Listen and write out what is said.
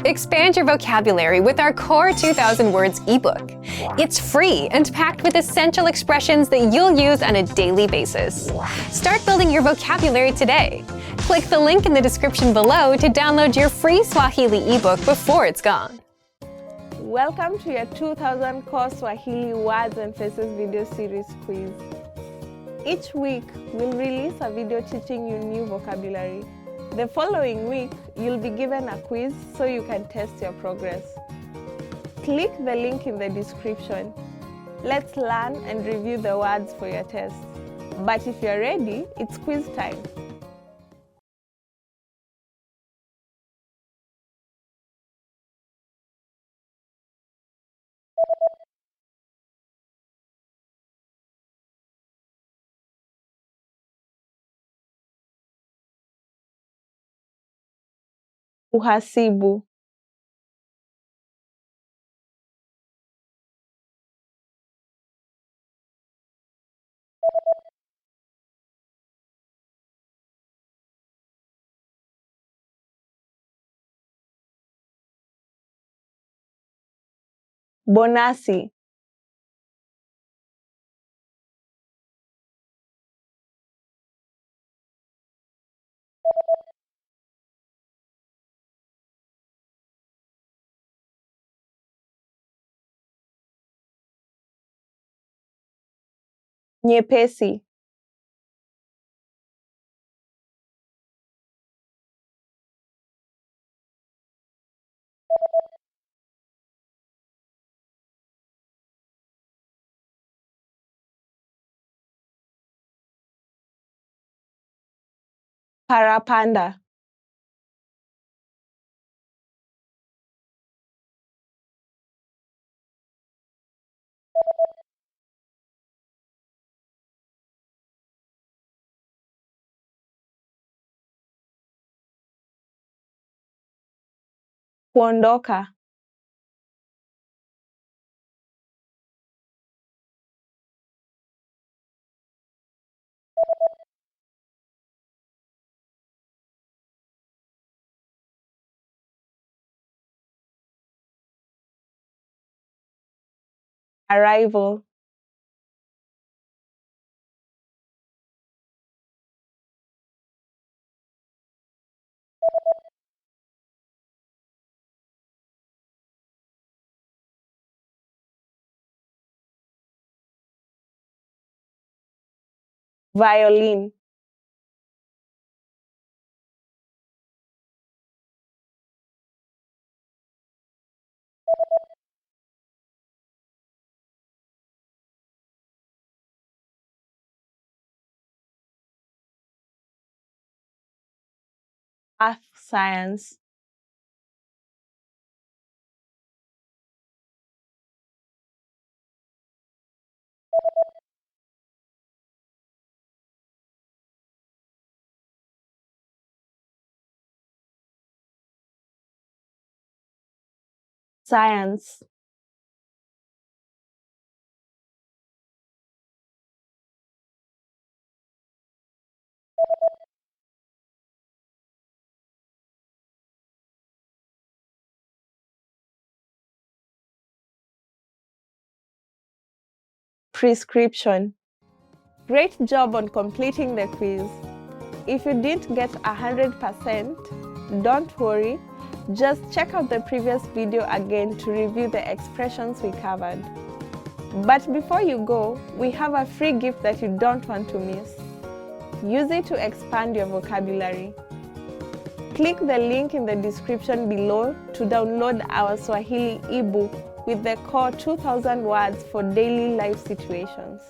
Expand your vocabulary with our Core 2000 Words ebook. It's free and packed with essential expressions that you'll use on a daily basis. Start building your vocabulary today. Click the link in the description below to download your free Swahili ebook before it's gone. Welcome to your 2000 Core Swahili Words and Phrases video series quiz. Each week, we'll release a video teaching you new vocabulary. The following week, you'll be given a quiz so you can test your progress. Click the link in the description. Let's learn and review the words for your test. But if you're ready, it's quiz time. Uhasibu. Bonasi. Nyepesi. Parapanda. Kuondoka. Arrival. Violin. Earth science. Science. Prescription. Great job on completing the quiz. If you didn't get 100%, don't worry. Just check out the previous video again to review the expressions we covered. But before you go, we have a free gift that you don't want to miss. Use it to expand your vocabulary. Click the link in the description below to download our Swahili ebook with the Core 2000 Words for daily life situations.